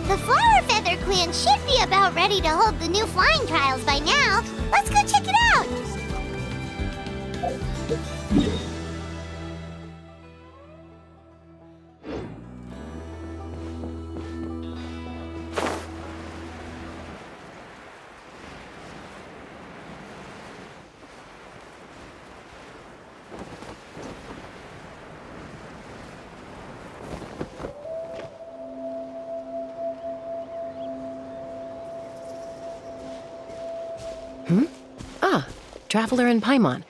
The Flower Feather Clan should be about ready to hold the new flying trials by now. Let's go check it out! Traveler and Paimon.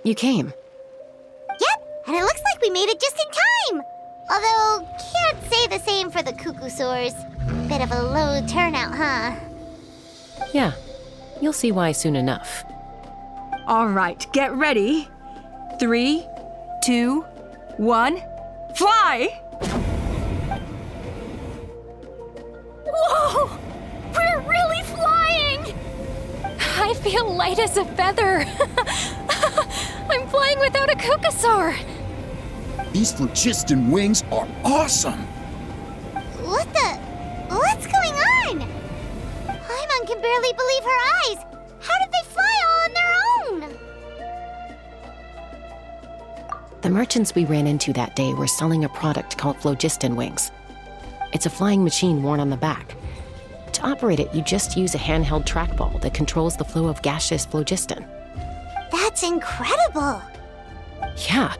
You came. Yep, and it looks like we made it just in time! Although, can't say the same for the Cuckoosaurs. Bit of a low turnout, huh? Yeah, you'll see why soon enough. All right, get ready. 3, 2, 1, fly! Whoa! We're really flying! I feel light as a feather. I'm flying without a Cuckoosaur. These phlogiston wings are awesome! What's going on? Paimon can barely believe her eyes. How did they fly all on their own? The merchants we ran into that day were selling a product called phlogiston wings. It's a flying machine worn on the back. To operate it, you just use a handheld trackball that controls the flow of gaseous phlogiston. That's incredible! Yeah.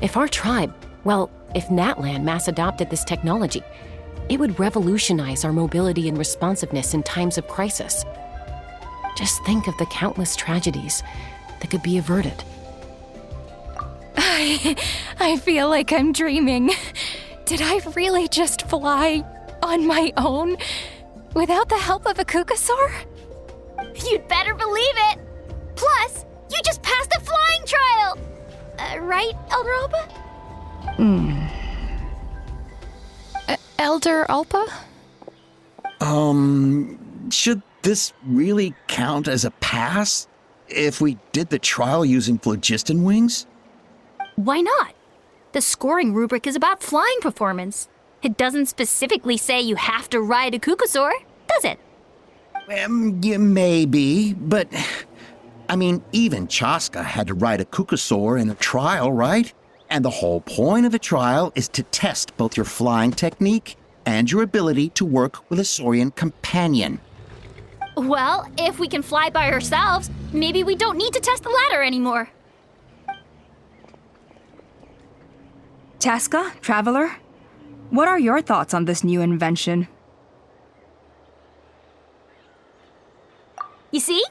If Natlan mass adopted this technology, it would revolutionize our mobility and responsiveness in times of crisis. Just think of the countless tragedies that could be averted. I feel like I'm dreaming. Did I really just fly on my own without the help of a Cuckoosaur? You'd better believe it! Plus, you just passed a flying trial! Right, Elder Alpa? Elder Alpa? Should this really count as a pass? If we did the trial using phlogiston wings? Why not? The scoring rubric is about flying performance. It doesn't specifically say you have to ride a Cuckoosaur, does it? Yeah, maybe, but... I mean, even Chaska had to ride a Cuckoosaur in a trial, right? And the whole point of the trial is to test both your flying technique and your ability to work with a Saurian companion. Well, if we can fly by ourselves, maybe we don't need to test the ladder anymore. Chaska, Traveler, what are your thoughts on this new invention? You see?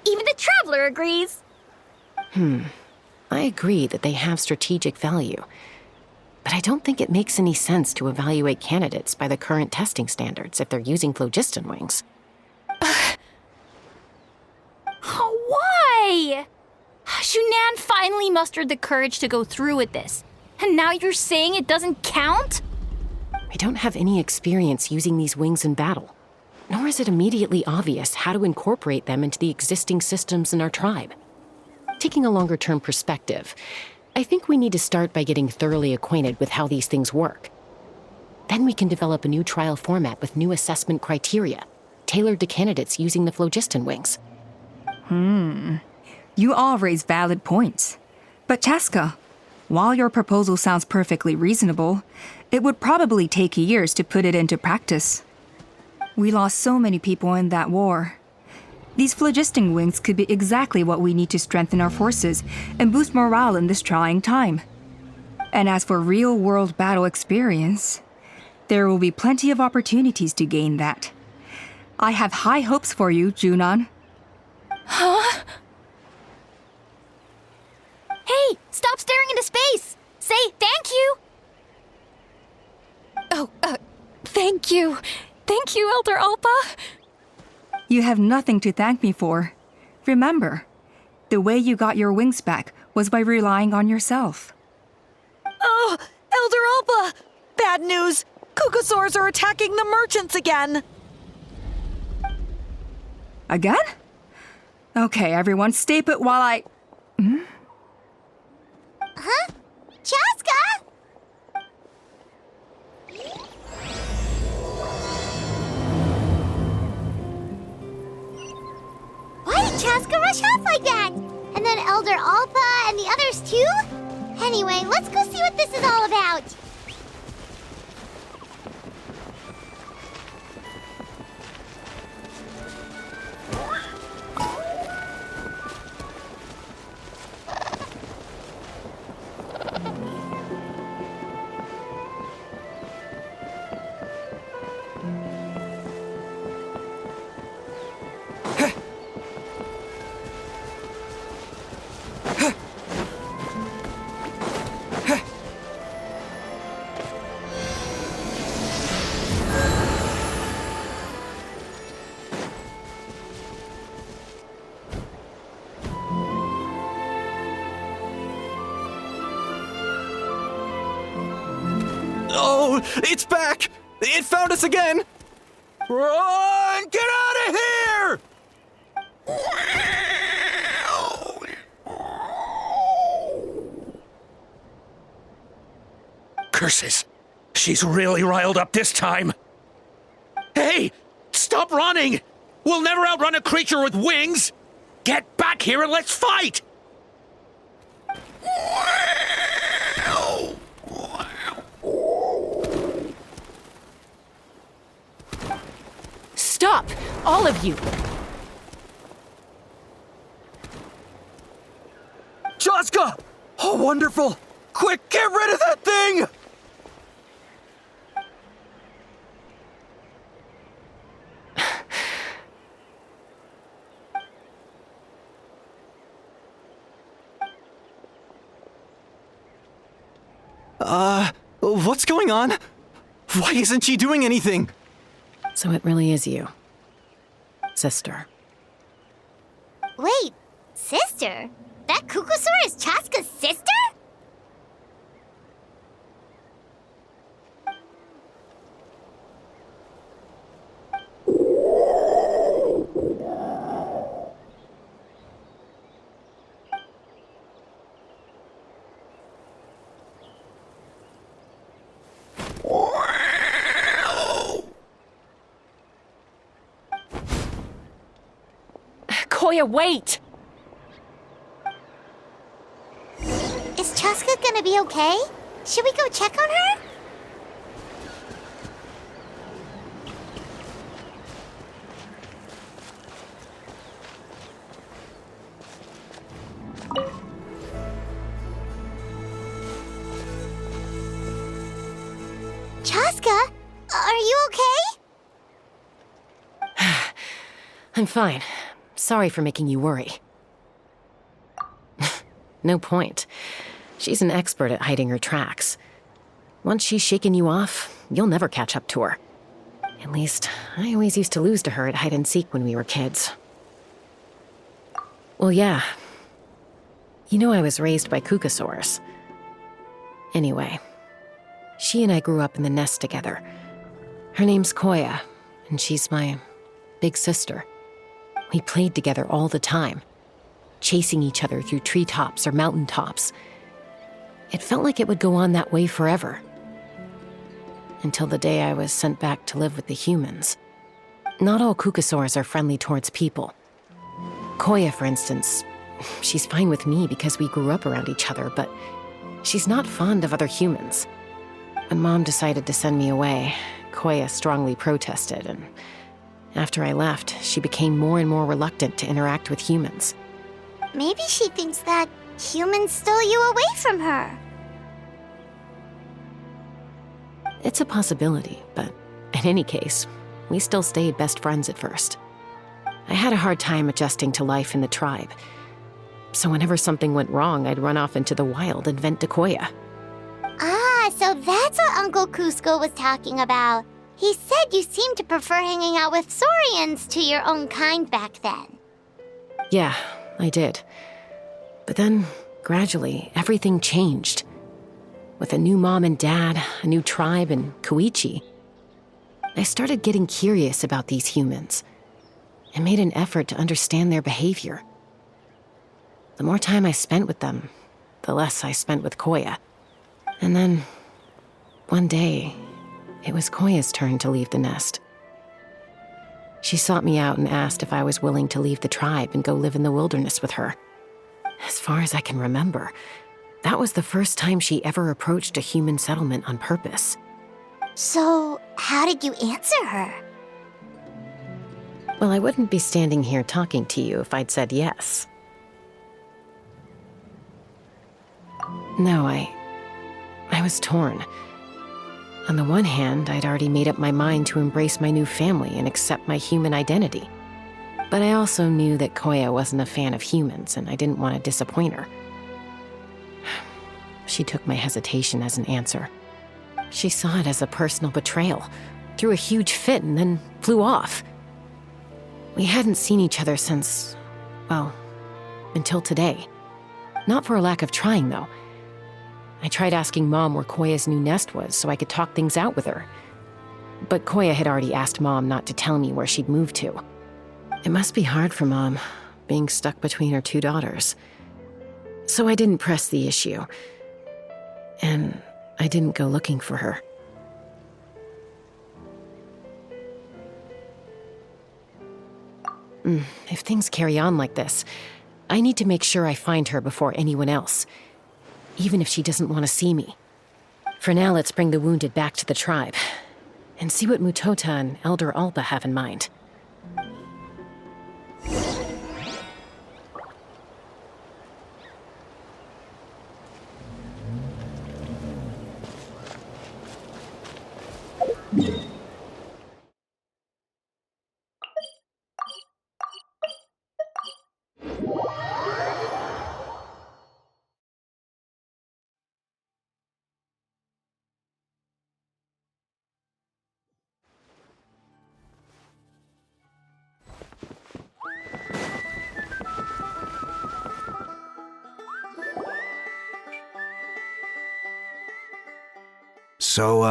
Even the Traveler agrees. I agree that they have strategic value, but I don't think it makes any sense to evaluate candidates by the current testing standards if they're using phlogiston wings. Why? Shunan finally mustered the courage to go through with this, and now you're saying it doesn't count? We don't have any experience using these wings in battle, nor is it immediately obvious how to incorporate them into the existing systems in our tribe. Taking a longer-term perspective, I think we need to start by getting thoroughly acquainted with how these things work. Then we can develop a new trial format with new assessment criteria, tailored to candidates using the phlogiston wings. You all raise valid points. But Chaska, while your proposal sounds perfectly reasonable, it would probably take years to put it into practice. We lost so many people in that war. These phlogistic wings could be exactly what we need to strengthen our forces and boost morale in this trying time. And as for real-world battle experience, there will be plenty of opportunities to gain that. I have high hopes for you, Junon. Huh? Hey, stop staring into space! Say thank you! Oh, thank you. Thank you, Elder Alpa. You have nothing to thank me for. Remember, the way you got your wings back was by relying on yourself. Oh, Elder Alpa! Bad news! Kukusaurs are attacking the merchants again! Again? Okay, everyone, stay put while I... Huh? Chaska? Why did Chaska rush off like that? And then Elder Alpa and the others too? Anyway, let's go see what this is all about. Oh, it's back! It found us again! Run! Get out of here! Curses! She's really riled up this time! Hey! Stop running! We'll never outrun a creature with wings! Get back here and let's fight! Stop! All of you! Chaska! Oh, wonderful! Quick, get rid of that thing! What's going on? Why isn't she doing anything? So it really is you, sister. Wait, sister? That Kukusaur is Chaska's sister? Koya, wait! Is Chaska gonna be okay? Should we go check on her? Chaska, are you okay? I'm fine. Sorry for making you worry. No point. She's an expert at hiding her tracks. Once she's shaken you off, you'll never catch up to her. At least, I always used to lose to her at hide-and-seek when we were kids. Well, yeah. You know I was raised by Kukusaurs. Anyway, she and I grew up in the nest together. Her name's Koya, and she's my big sister. We played together all the time, chasing each other through treetops or mountaintops. It felt like it would go on that way forever. Until the day I was sent back to live with the humans. Not all Kukusaurs are friendly towards people. Koya, for instance, she's fine with me because we grew up around each other, but she's not fond of other humans. When Mom decided to send me away, Koya strongly protested, and after I left, she became more and more reluctant to interact with humans. Maybe she thinks that humans stole you away from her. It's a possibility, but in any case, we still stayed best friends at first. I had a hard time adjusting to life in the tribe, so whenever something went wrong, I'd run off into the wild and vent to Koya. Ah, so that's what Uncle Cusco was talking about. He said you seemed to prefer hanging out with Saurians to your own kind back then. Yeah, I did. But then, gradually, everything changed. With a new mom and dad, a new tribe, and Koichi, I started getting curious about these humans and made an effort to understand their behavior. The more time I spent with them, the less I spent with Koya. And then, one day, it was Koya's turn to leave the nest. She sought me out and asked if I was willing to leave the tribe and go live in the wilderness with her. As far as I can remember, that was the first time she ever approached a human settlement on purpose. So, how did you answer her? Well, I wouldn't be standing here talking to you if I'd said yes. No, I was torn. On the one hand, I'd already made up my mind to embrace my new family and accept my human identity. But I also knew that Koya wasn't a fan of humans, and I didn't want to disappoint her. She took my hesitation as an answer. She saw it as a personal betrayal, threw a huge fit, and then flew off. We hadn't seen each other since, well, until today. Not for a lack of trying, though. I tried asking Mom where Koya's new nest was so I could talk things out with her. But Koya had already asked Mom not to tell me where she'd moved to. It must be hard for Mom, being stuck between her two daughters. So I didn't press the issue. And I didn't go looking for her. If things carry on like this, I need to make sure I find her before anyone else, even if she doesn't want to see me. For now, let's bring the wounded back to the tribe and see what Mutota and Elder Alba have in mind. So,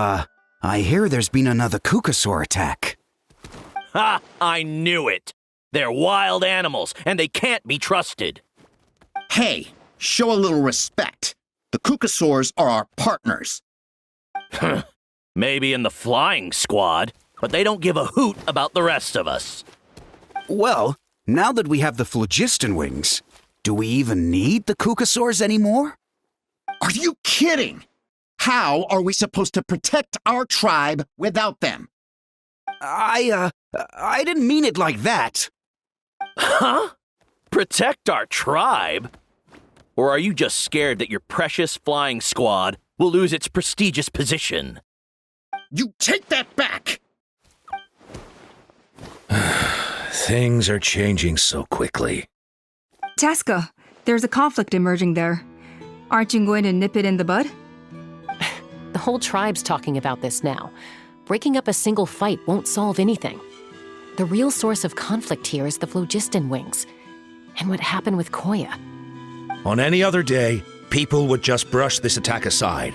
I hear there's been another Kukasaur attack. Ha! I knew it! They're wild animals, and they can't be trusted. Hey, show a little respect. The Kukasaurs are our partners. Maybe in the flying squad, but they don't give a hoot about the rest of us. Well, now that we have the phlogiston wings, do we even need the Kukasaurs anymore? Are you kidding? How are we supposed to protect our tribe without them? I didn't mean it like that. Huh? Protect our tribe? Or are you just scared that your precious flying squad will lose its prestigious position? You take that back! Things are changing so quickly. Chaska, there's a conflict emerging there. Aren't you going to nip it in the bud? The whole tribe's talking about this now. Breaking up a single fight won't solve anything. The real source of conflict here is the phlogiston wings, and what happened with Koya. On any other day, people would just brush this attack aside.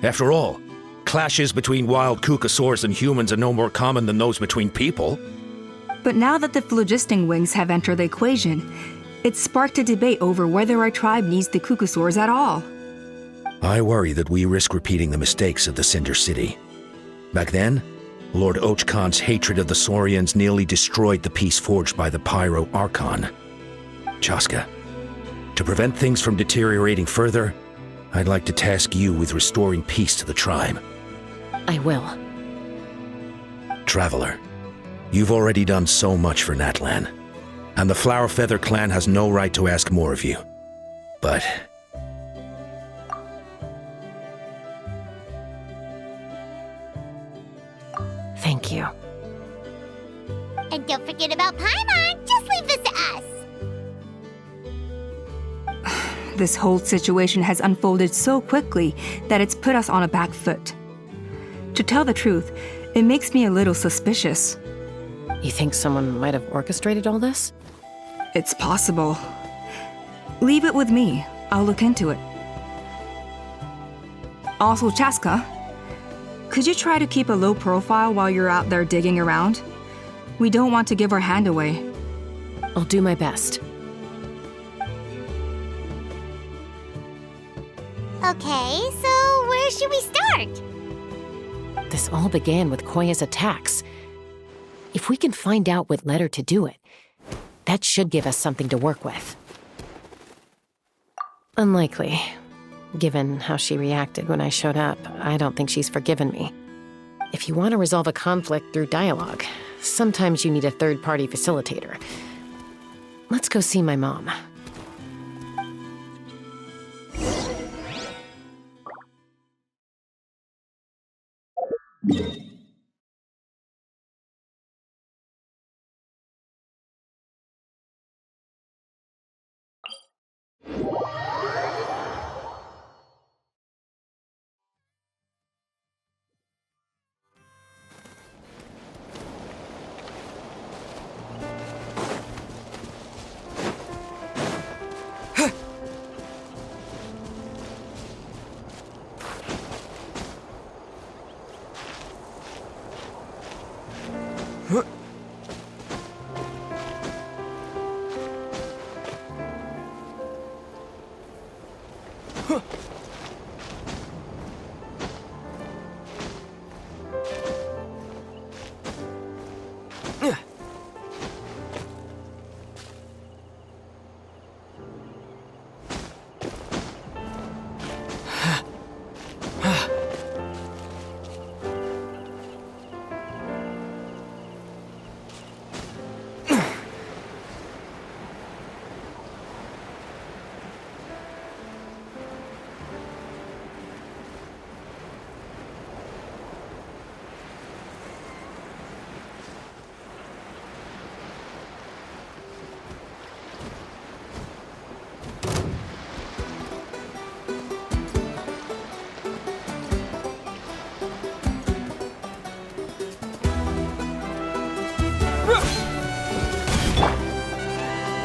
After all, clashes between wild Kukasaurs and humans are no more common than those between people. But now that the phlogiston wings have entered the equation, it's sparked a debate over whether our tribe needs the Kukasaurs at all. I worry that we risk repeating the mistakes of the Cinder City. Back then, Lord Ochkan's hatred of the Saurians nearly destroyed the peace forged by the Pyro Archon. Chaska, To prevent things from deteriorating further, I'd like to task you with restoring peace to the tribe. I will. Traveler, you've already done so much for Natlan, and the Flower Feather clan has no right to ask more of you. But Thank you. And don't forget about Paimon. Just leave this to us. This whole situation has unfolded so quickly that it's put us on a back foot. To tell the truth, it makes me a little suspicious. You think someone might have orchestrated all this? It's possible. Leave it with me. I'll look into it. Also, Chaska, could you try to keep a low profile while you're out there digging around? We don't want to give our hand away. I'll do my best. Okay, so where should we start? This all began with Koya's attacks. If we can find out what led her to do it, that should give us something to work with. Unlikely. Given how she reacted when I showed up, I don't think she's forgiven me. If you want to resolve a conflict through dialogue, sometimes you need a third-party facilitator. Let's go see my mom.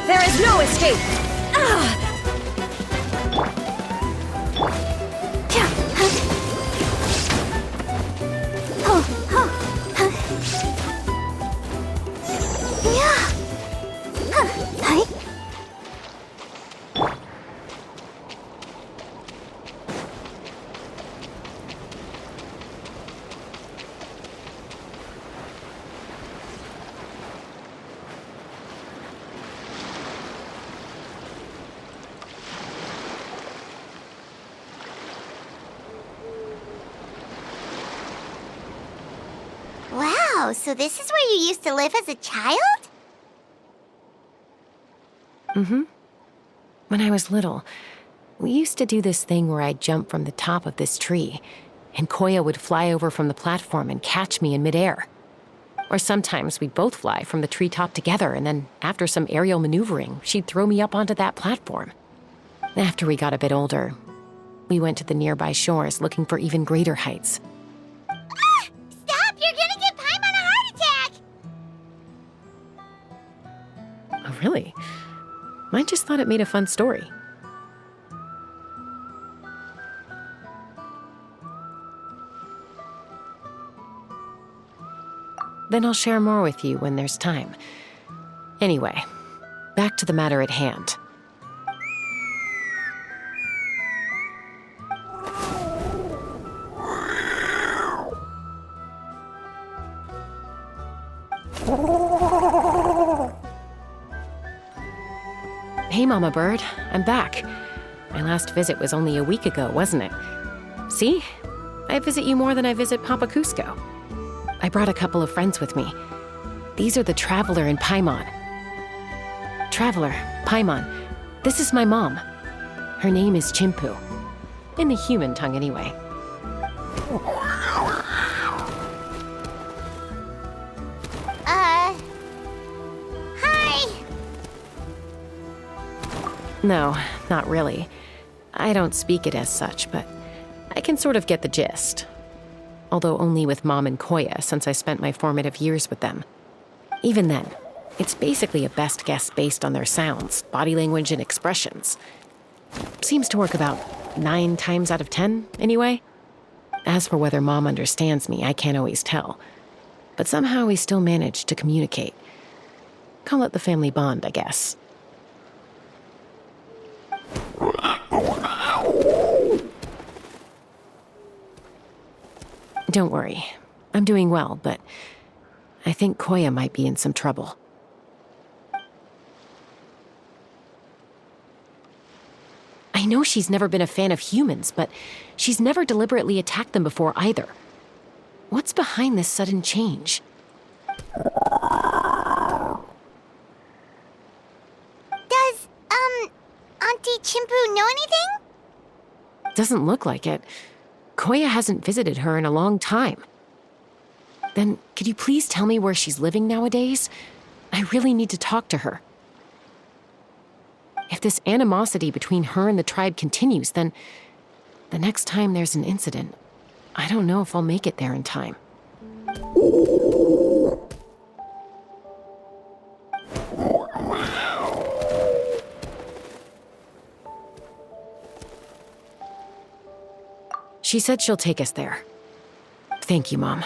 There is no escape! Wow, so this is where you used to live as a child? Mm-hmm. When I was little, we used to do this thing where I'd jump from the top of this tree, and Koya would fly over from the platform and catch me in midair. Or sometimes we'd both fly from the treetop together, and then after some aerial maneuvering, she'd throw me up onto that platform. After we got a bit older, we went to the nearby shores looking for even greater heights. Stop! You're gonna give Paimon a heart attack! Oh, really? I just thought it made a fun story. Then I'll share more with you when there's time. Anyway, back to the matter at hand. Hey, Mama Bird. I'm back. My last visit was only a week ago, wasn't it? See? I visit you more than I visit Papa Cusco. I brought a couple of friends with me. These are the Traveler and Paimon. Traveler, Paimon, this is my mom. Her name is Chimpu. In the human tongue, anyway. Hi! No, not really. I don't speak it as such, but I can sort of get the gist. Although only with Mom and Koya, since I spent my formative years with them. Even then, it's basically a best guess based on their sounds, body language, and expressions. Seems to work about 9 times out of 10, anyway. As for whether Mom understands me, I can't always tell. But somehow we still manage to communicate. Call it the family bond, I guess. Don't worry. I'm doing well, but I think Koya might be in some trouble. I know she's never been a fan of humans, but she's never deliberately attacked them before either. What's behind this sudden change? Does, Auntie Chimpu know anything? Doesn't look like it. Koya hasn't visited her in a long time. Then, could you please tell me where she's living nowadays? I really need to talk to her. If this animosity between her and the tribe continues, then the next time there's an incident, I don't know if I'll make it there in time. She said she'll take us there. Thank you, Mom.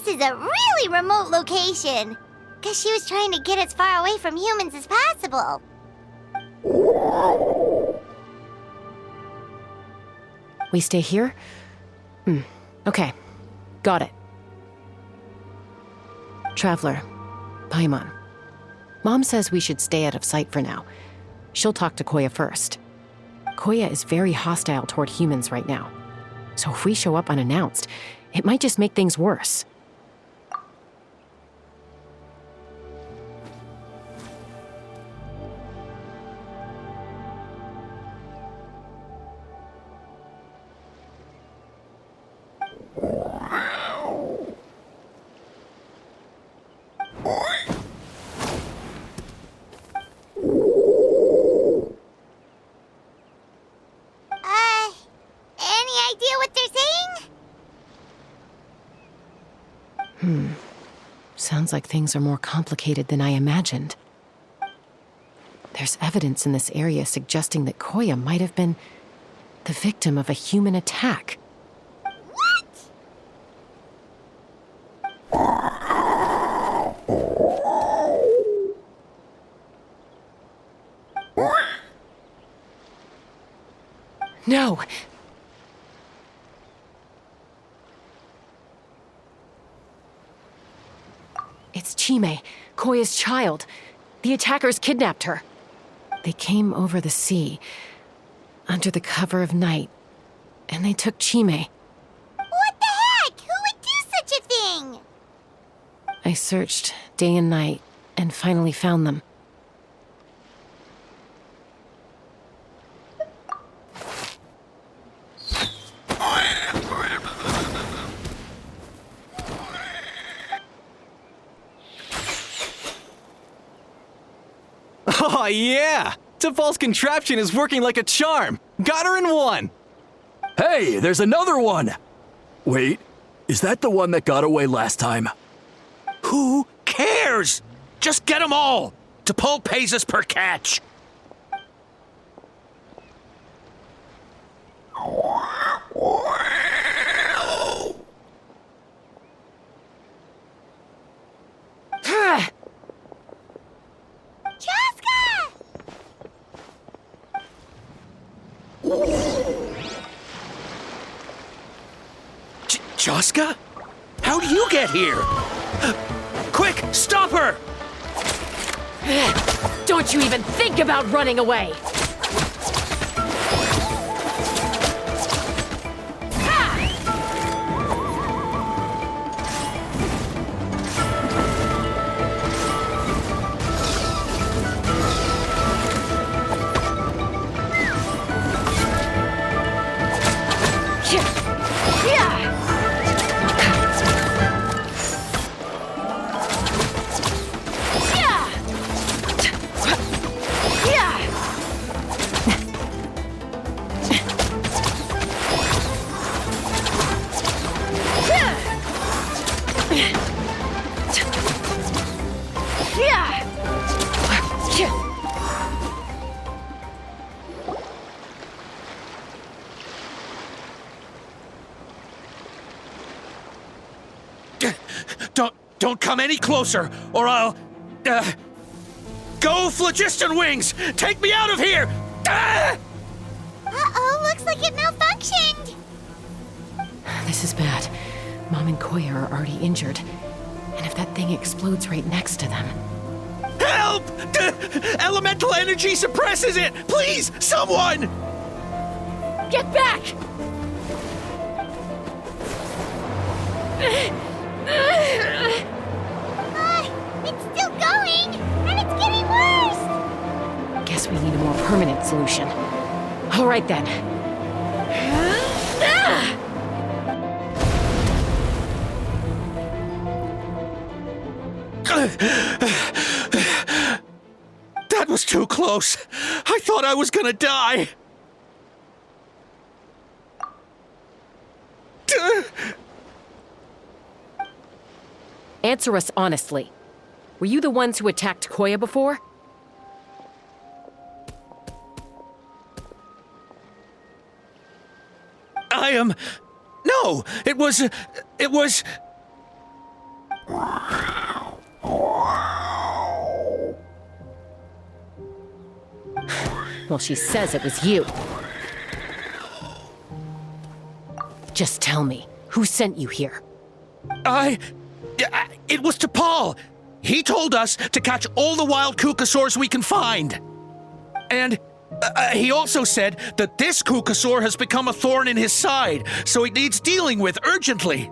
This is a really remote location. Guess she was trying to get as far away from humans as possible. We stay here? Okay. Got it. Traveler, Paimon. Mom says we should stay out of sight for now. She'll talk to Koya first. Koya is very hostile toward humans right now. So if we show up unannounced, it might just make things worse. Any idea what they're saying? Sounds like things are more complicated than I imagined. There's evidence in this area suggesting that Koya might have been the victim of a human attack. No! It's Chime, Koya's child. The attackers kidnapped her. They came over the sea, under the cover of night, and they took Chime. What the heck? Who would do such a thing? I searched day and night, and finally found them. Oh, yeah! Tafal's contraption is working like a charm! Got her in one! Hey, there's another one! Wait, is that the one that got away last time? Who cares? Just get them all. T'Pol pays us per catch. Chaska? How do you get here? Quick, stop her! Don't you even think about running away! Don't come any closer, or I'll... Go, Phlogiston Wings! Take me out of here! Uh-oh, looks like it malfunctioned. This is bad. Mom and Koya are already injured. And if that thing explodes right next to them... Help! Elemental energy suppresses it! Please, someone! Get back! It's still going, and it's getting worse. Guess we need a more permanent solution. All right then. That was too close. I thought I was gonna die. Answer us honestly. Were you the ones who attacked Koya before? No, it was... Well, she says it was you. Just tell me, who sent you here? It was to Paul. He told us to catch all the wild Kukasaurs we can find. And he also said that this Kukasaur has become a thorn in his side, so it needs dealing with urgently.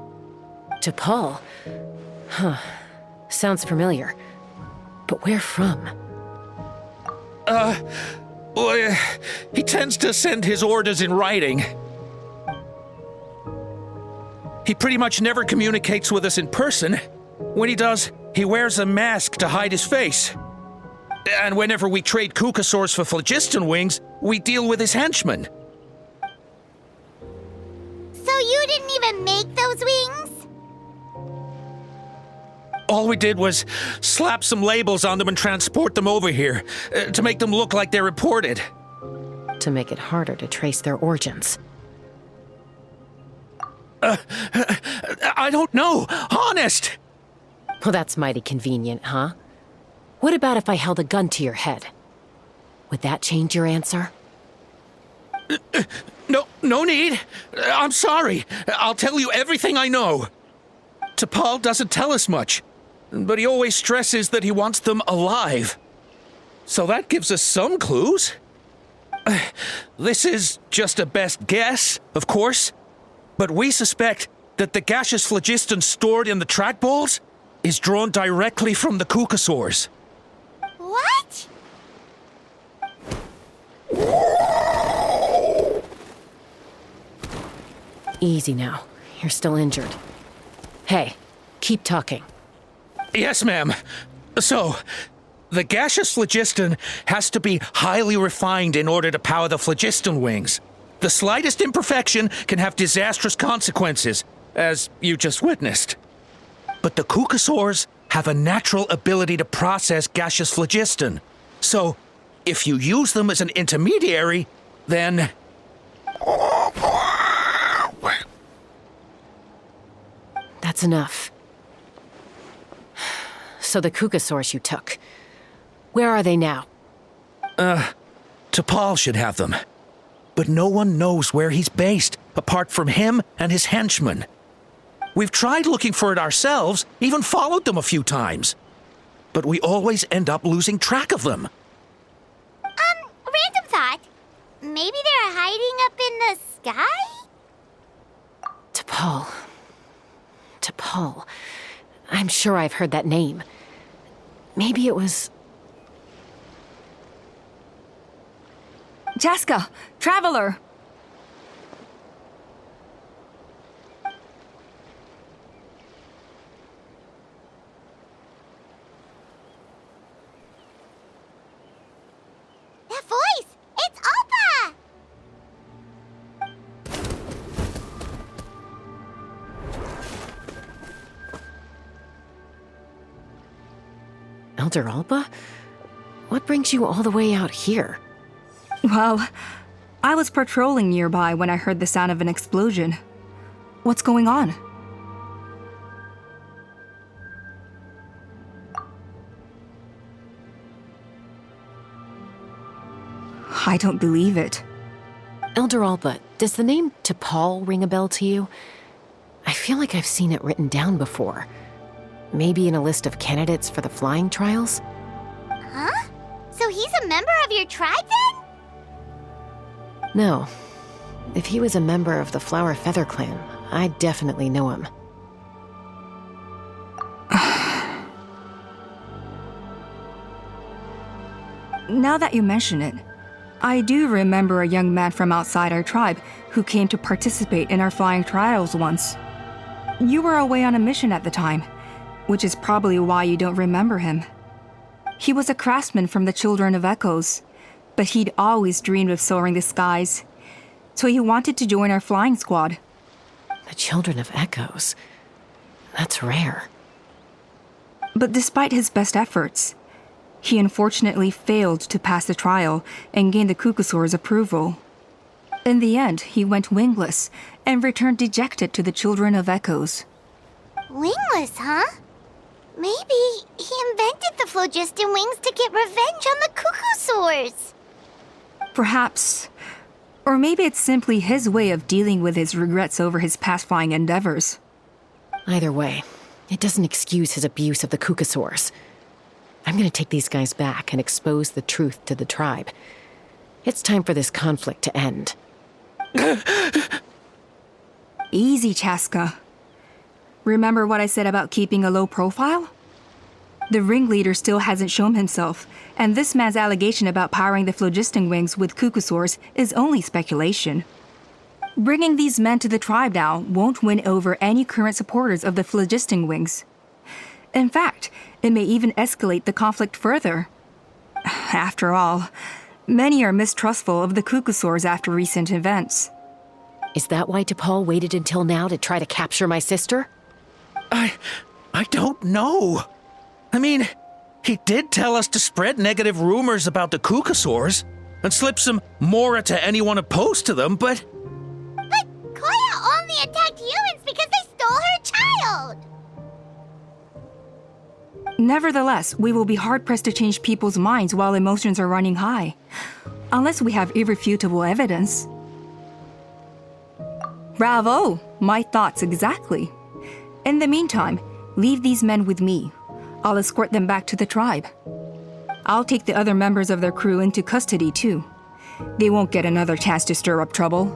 To Paul? Huh. Sounds familiar. But where from? Well, he tends to send his orders in writing. He pretty much never communicates with us in person. When he does, he wears a mask to hide his face. And whenever we trade Kukasaurs for phlogiston wings, we deal with his henchmen. So you didn't even make those wings? All we did was slap some labels on them and transport them over here, to make them look like they're imported. To make it harder to trace their origins. I don't know, honest! Well, that's mighty convenient, huh? What about if I held a gun to your head? Would that change your answer? No need. I'm sorry. I'll tell you everything I know. T'Pol doesn't tell us much, but he always stresses that he wants them alive. So that gives us some clues. This is just a best guess, of course, but we suspect that the gaseous phlogiston stored in the trackballs is drawn directly from the Kukasaurs. What? Easy now. You're still injured. Hey, keep talking. Yes, ma'am. So, the gaseous phlogiston has to be highly refined in order to power the phlogiston wings. The slightest imperfection can have disastrous consequences, as you just witnessed. But the Kukasaurs have a natural ability to process gaseous phlogiston. So, if you use them as an intermediary, then... That's enough. So the Kukasaurs you took, where are they now? T'Pol should have them. But no one knows where he's based, apart from him and his henchmen. We've tried looking for it ourselves, even followed them a few times. But we always end up losing track of them. Random thought. Maybe they're hiding up in the sky? T'Pol. I'm sure I've heard that name. Maybe it was... Jaska, Traveler! That voice! It's Alpa! Elder Alba? What brings you all the way out here? Well, I was patrolling nearby when I heard the sound of an explosion. What's going on? I don't believe it. Elder Alba, does the name T'Pol ring a bell to you? I feel like I've seen it written down before. Maybe in a list of candidates for the flying trials? Huh? So he's a member of your tribe then? No. If he was a member of the Flower Feather clan, I'd definitely know him. Now that you mention it, I do remember a young man from outside our tribe who came to participate in our flying trials once. You were away on a mission at the time, which is probably why you don't remember him. He was a craftsman from the Children of Echoes, but he'd always dreamed of soaring the skies, so he wanted to join our flying squad. The Children of Echoes? That's rare. But despite his best efforts, he unfortunately failed to pass the trial and gain the Kukasaur's approval. In the end, he went wingless and returned dejected to the Children of Echoes. Wingless, huh? Maybe he invented the phlogiston wings to get revenge on the cuckoosaurs. Perhaps. Or maybe it's simply his way of dealing with his regrets over his past flying endeavors. Either way, it doesn't excuse his abuse of the cuckoosaurs. I'm gonna take these guys back and expose the truth to the tribe. It's time for this conflict to end. Easy, Chaska. Remember what I said about keeping a low profile? The ringleader still hasn't shown himself, and this man's allegation about powering the phlogiston wings with cuckoosaurs is only speculation. Bringing these men to the tribe now won't win over any current supporters of the phlogiston wings. In fact, it may even escalate the conflict further. After all, many are mistrustful of the cuckoosaurs after recent events. Is that why T'Pol waited until now to try to capture my sister? I don't know. I mean, he did tell us to spread negative rumors about the cuckoosaurs and slip some mora to anyone opposed to them, but... But Koya only attacked humans because they stole her child! Nevertheless, we will be hard-pressed to change people's minds while emotions are running high. Unless we have irrefutable evidence. Bravo! My thoughts exactly. In the meantime, leave these men with me. I'll escort them back to the tribe. I'll take the other members of their crew into custody, too. They won't get another chance to stir up trouble.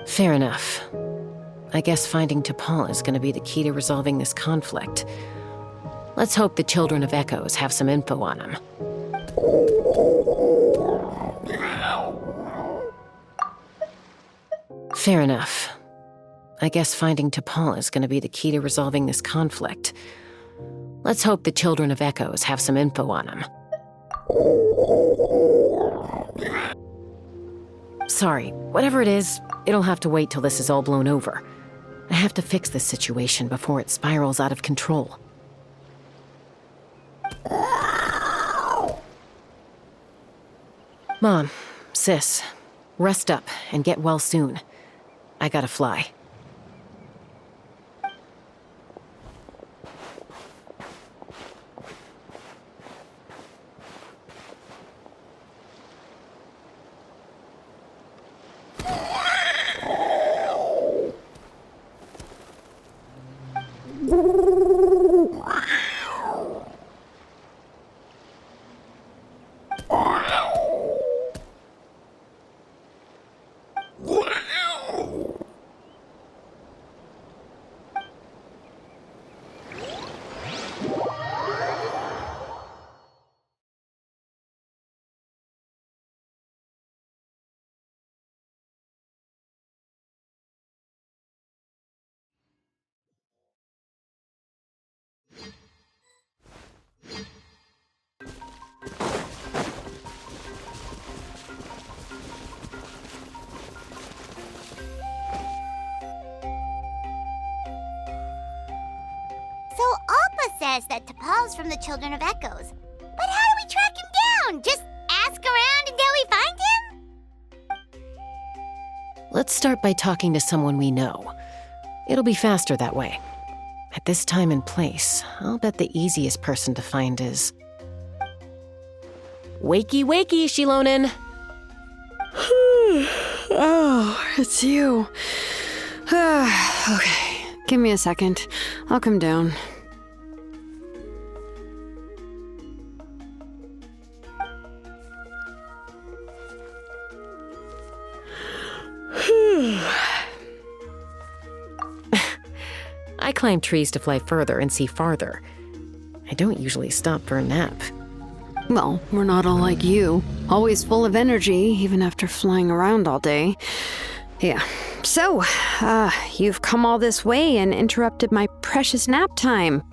Fair enough. I guess finding T'Pol is going to be the key to resolving this conflict. Let's hope the Children of Echoes have some info on him. Fair enough. I guess finding T'Pol is going to be the key to resolving this conflict. Let's hope the Children of Echoes have some info on him. Sorry, whatever it is, it'll have to wait till this is all blown over. I have to fix this situation before it spirals out of control. Mom, sis, rest up and get well soon. I gotta fly. So Alpa says that T'Pol's from the Children of Echoes. But how do we track him down? Just ask around until we find him? Let's start by talking to someone we know. It'll be faster that way. At this time and place, I'll bet the easiest person to find is... Wakey, wakey, Tlalocan! Oh, it's you. Okay, give me a second. I'll come down. I climb trees to fly further and see farther. I don't usually stop for a nap. Well, we're not all like you. Always full of energy, even after flying around all day. Yeah. So, you've come all this way and interrupted my precious nap time.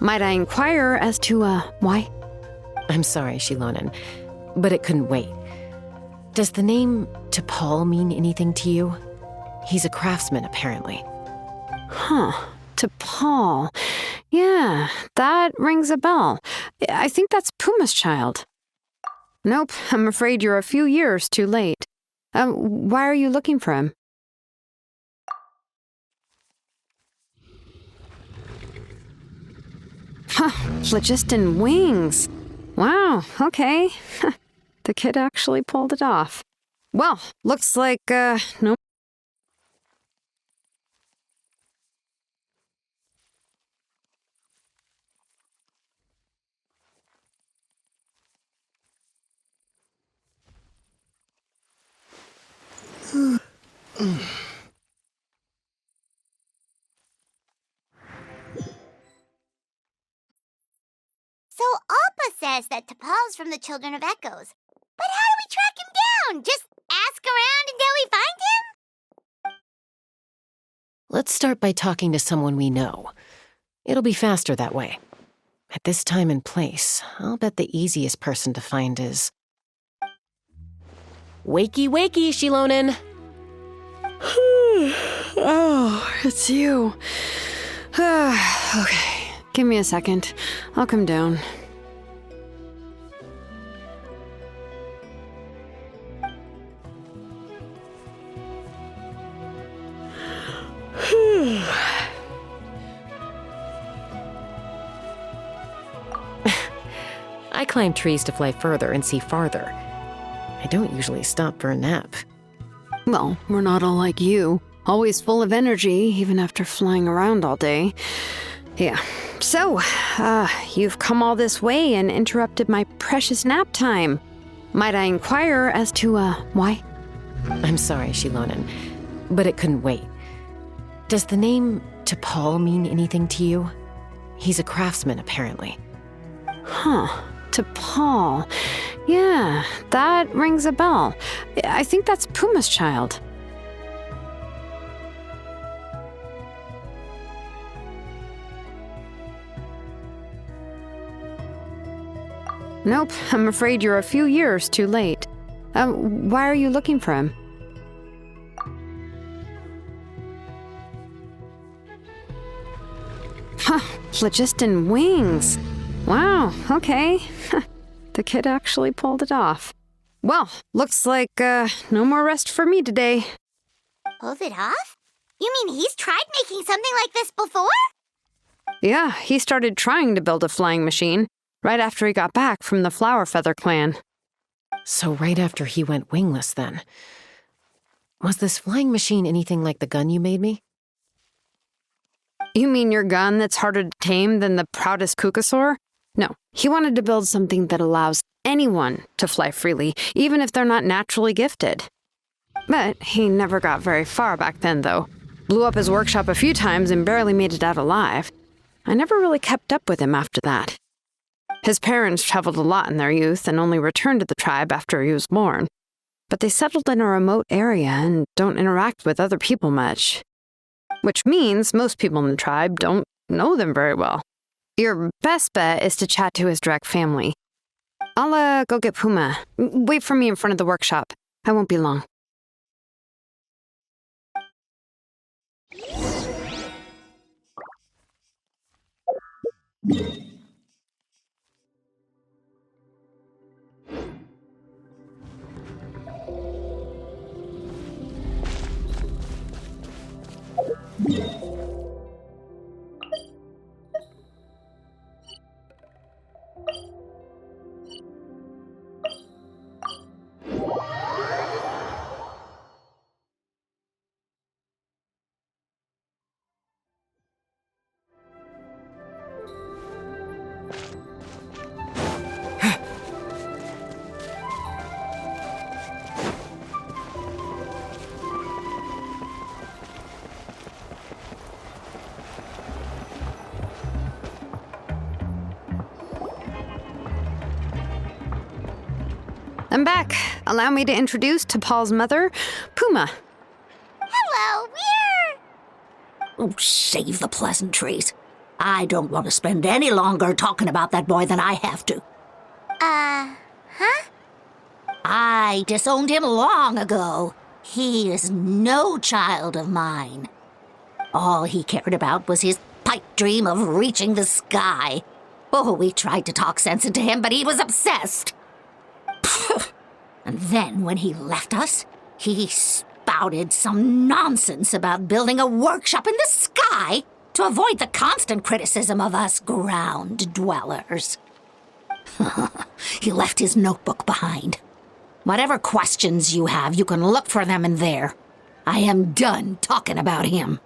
Might I inquire as to, why? I'm sorry, Tlalocan, but it couldn't wait. Does the name T'Pol mean anything to you? He's a craftsman, apparently. Huh. T'Pol. Yeah, that rings a bell. I think that's Puma's child. Nope, I'm afraid you're a few years too late. Why are you looking for him? Phlogiston wings. Wow, okay. The kid actually pulled it off. Well, looks like, no. So Appa says that T'Pol's from the Children of Echoes. But how do we track him down? Just ask around until we find him? Let's start by talking to someone we know. It'll be faster that way. At this time and place, I'll bet the easiest person to find is... Wakey, wakey, Tlalocan! Oh, it's you. Okay, give me a second. I'll come down. I climb trees to fly further and see farther. I don't usually stop for a nap. Well, we're not all like you. Always full of energy, even after flying around all day. Yeah. So, you've come all this way and interrupted my precious nap time. Might I inquire as to, why? I'm sorry, Tlalocan, but it couldn't wait. Does the name T'Pol mean anything to you? He's a craftsman, apparently. Huh. T'Pol. Yeah, that rings a bell. I think that's Puma's child. Nope, I'm afraid you're a few years too late. Why are you looking for him? Huh, phlogiston wings. Wow, okay. The kid actually pulled it off. Well, looks like, no more rest for me today. Pulled it off? You mean he's tried making something like this before? Yeah, he started trying to build a flying machine right after he got back from the Flower Feather clan. So right after he went wingless, then. Was this flying machine anything like the gun you made me? You mean your gun that's harder to tame than the proudest Kukasaur? No, he wanted to build something that allows anyone to fly freely, even if they're not naturally gifted. But he never got very far back then, though. Blew up his workshop a few times and barely made it out alive. I never really kept up with him after that. His parents traveled a lot in their youth and only returned to the tribe after he was born. But they settled in a remote area and don't interact with other people much. Which means most people in the tribe don't know them very well. Your best bet is to chat to his direct family. I'll, go get Puma. Wait for me in front of the workshop. I won't be long. I'm back. Allow me to introduce T'Pol's mother, Puma. Hello, we're... Oh, save the pleasantries. I don't want to spend any longer talking about that boy than I have to. Huh? I disowned him long ago. He is no child of mine. All he cared about was his pipe dream of reaching the sky. Oh, we tried to talk sense into him, but he was obsessed. And then when he left us, he spouted some nonsense about building a workshop in the sky. to avoid the constant criticism of us ground dwellers. He left his notebook behind. Whatever questions you have, you can look for them in there. I am done talking about him.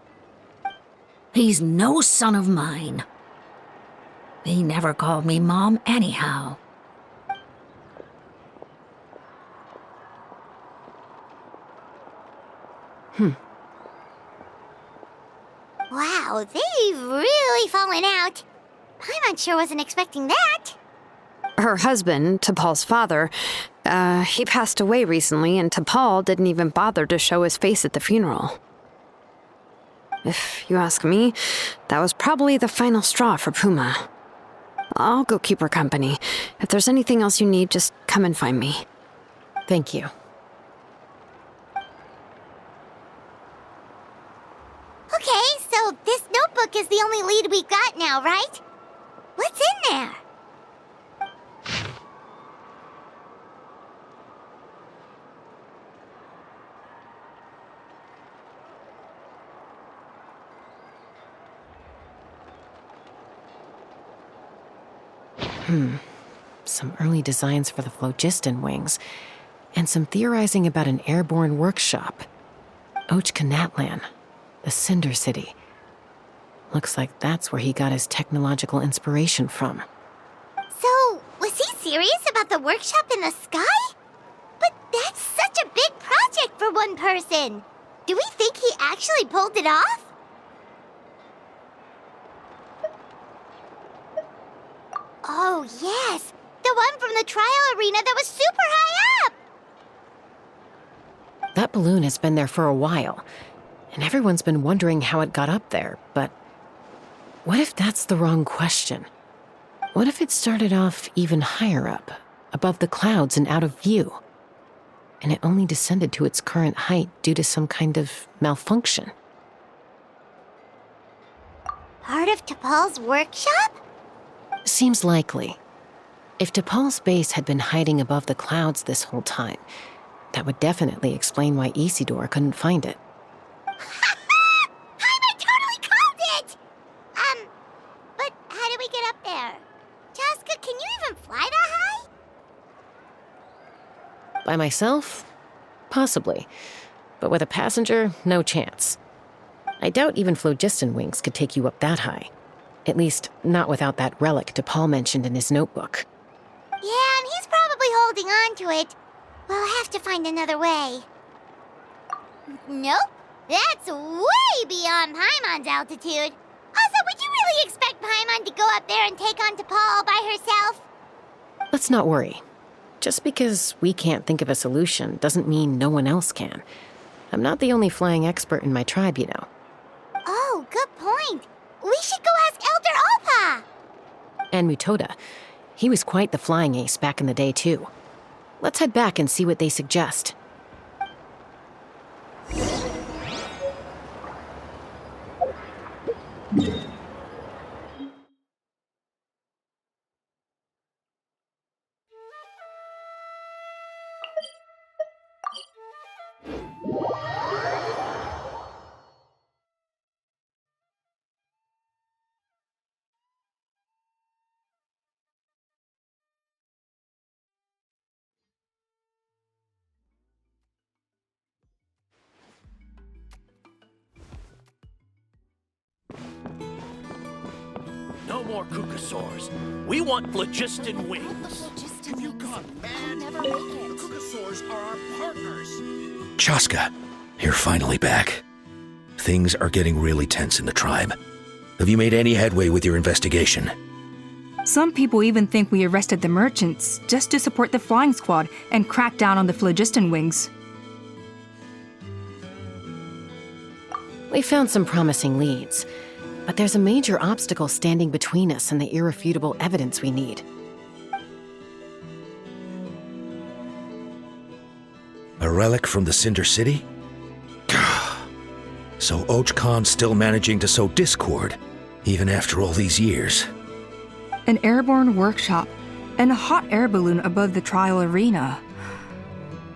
He's no son of mine. He never called me Mom anyhow. Wow, they've really fallen out. Paimon sure wasn't expecting that. Her husband, T'Pol's father, he passed away recently, and T'Pol didn't even bother to show his face at the funeral. If you ask me, that was probably the final straw for Puma. I'll go keep her company. If there's anything else you need, just come and find me. Thank you. Okay, so this notebook is the only lead we got now, right? What's in there? Some early designs for the phlogiston wings, and some theorizing about an airborne workshop. Tlalocan, the Cinder City. Looks like that's where he got his technological inspiration from. So, was he serious about the workshop in the sky? But that's such a big project for one person. Do we think he actually pulled it off? Oh, yes. The one from the trial arena that was super high up. That balloon has been there for a while, and everyone's been wondering how it got up there, but what if that's the wrong question? What if it started off even higher up, above the clouds and out of view, and it only descended to its current height due to some kind of malfunction? Part of T'Pol's workshop? Seems likely. If T'Pol's base had been hiding above the clouds this whole time, that would definitely explain why Isidore couldn't find it. Paimon totally called it! But how do we get up there? Chaska, can you even fly that high? By myself? Possibly. But with a passenger, no chance. I doubt even phlogiston wings could take you up that high. At least, not without that relic T'Pol mentioned in his notebook. Yeah, and he's probably holding on to it. We'll have to find another way. Nope. That's way beyond Paimon's altitude. Also, would you really expect Paimon to go up there and take on T'Pol all by herself? Let's not worry. Just because we can't think of a solution doesn't mean no one else can. I'm not the only flying expert in my tribe, you know. Oh, good point. We should go ask Elder Alpa. And Mutoda. He was quite the flying ace back in the day, too. Let's head back and see what they suggest. No more Kukasaurs. We want phlogiston wings. Chaska, you're finally back. Things are getting really tense in the tribe. Have you made any headway with your investigation? Some people even think we arrested the merchants just to support the flying squad and crack down on the phlogiston wings. We found some promising leads, but there's a major obstacle standing between us and the irrefutable evidence we need. A relic from the Cinder City? So Tlalocan's still managing to sow discord, even after all these years. An airborne workshop and a hot air balloon above the trial arena.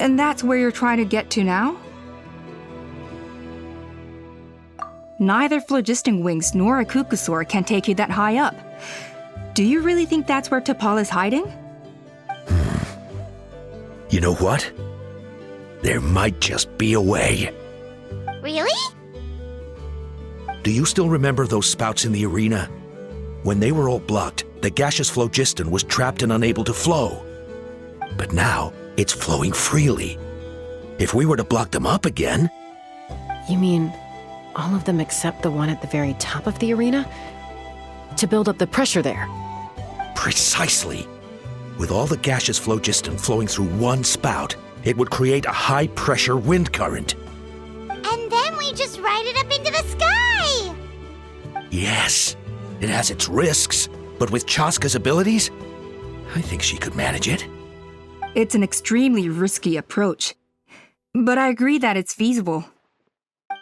And that's where you're trying to get to now? Neither phlogiston wings nor a Kukusaur can take you that high up. Do you really think that's where T'Pol is hiding? You know what? There might just be a way. Really? Do you still remember those spouts in the arena? When they were all blocked, the gaseous phlogiston was trapped and unable to flow. But now, it's flowing freely. If we were to block them up again... You mean all of them except the one at the very top of the arena? To build up the pressure there? Precisely. With all the gaseous phlogiston flowing through one spout, it would create a high-pressure wind current. And then we just ride it up into the sky! Yes, it has its risks, but with Chaska's abilities, I think she could manage it. It's an extremely risky approach, but I agree that it's feasible.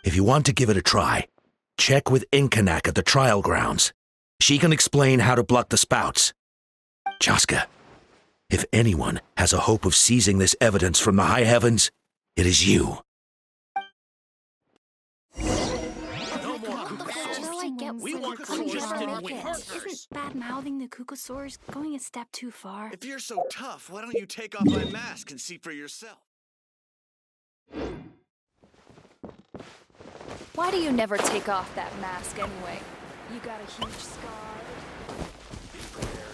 If you want to give it a try, check with Inkanak at the trial grounds. She can explain how to block the spouts. Chaska, if anyone has a hope of seizing this evidence from the high heavens, it is you. Isn't bad-mouthing the Kukusaurs going a step too far? If you're so tough, why don't you take off my mask and see for yourself? Why do you never take off that mask anyway? You got a huge scar. Be prepared.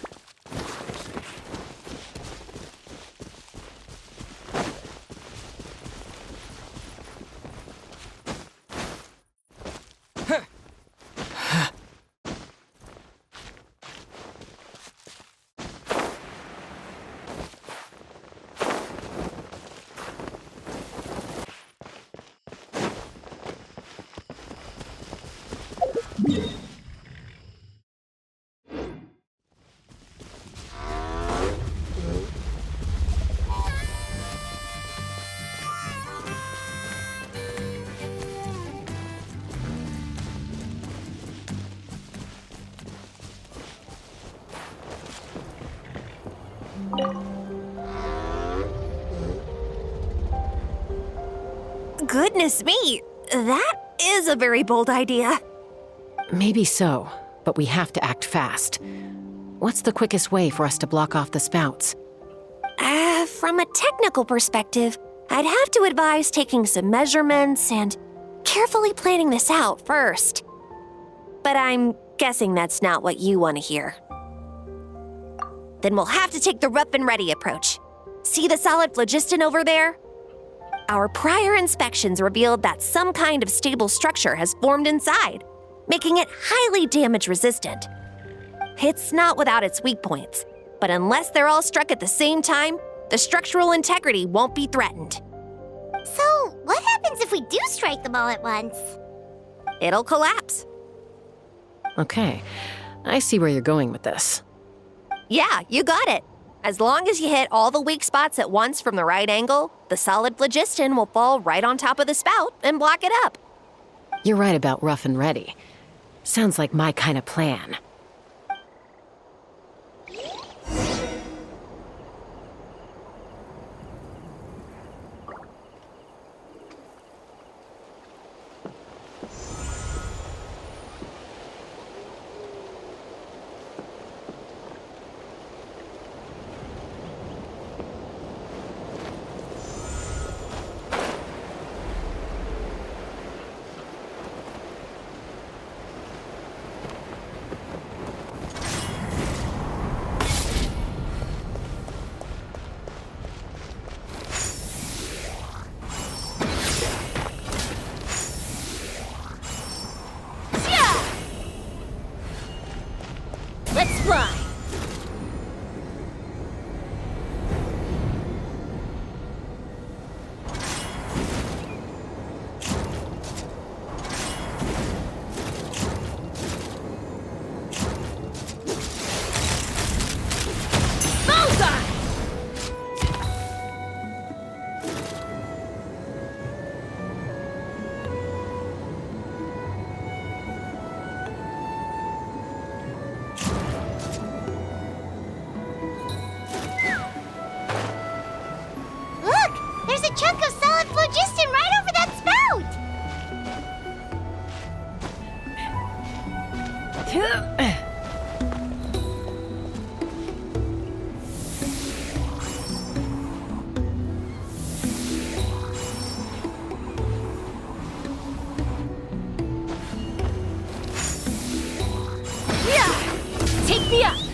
Goodness me, that is a very bold idea. Maybe so, but we have to act fast. What's the quickest way for us to block off the spouts? From a technical perspective, I'd have to advise taking some measurements and carefully planning this out first. But I'm guessing that's not what you want to hear. Then we'll have to take the rough and ready approach. See the solid phlogiston over there? Our prior inspections revealed that some kind of stable structure has formed inside, making it highly damage resistant. It's not without its weak points, but unless they're all struck at the same time, the structural integrity won't be threatened. So, what happens if we do strike them all at once? It'll collapse. Okay, I see where you're going with this. Yeah, you got it. As long as you hit all the weak spots at once from the right angle, the solid phlogiston will fall right on top of the spout and block it up. You're right about rough and ready. Sounds like my kind of plan. Let's fly! Take me up!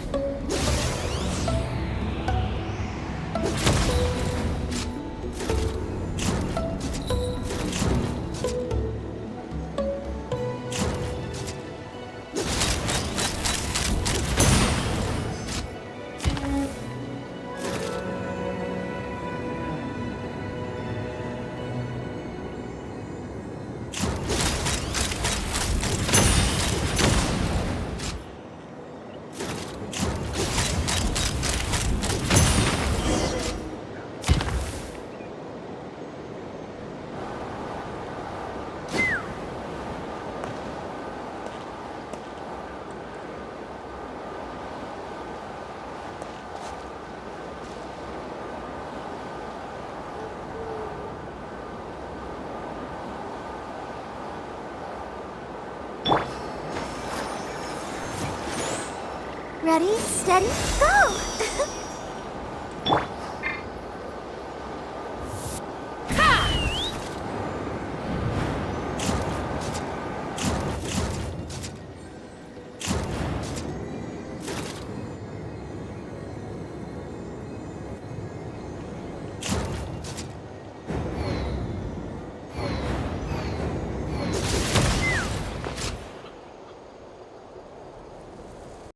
Ready, steady, go!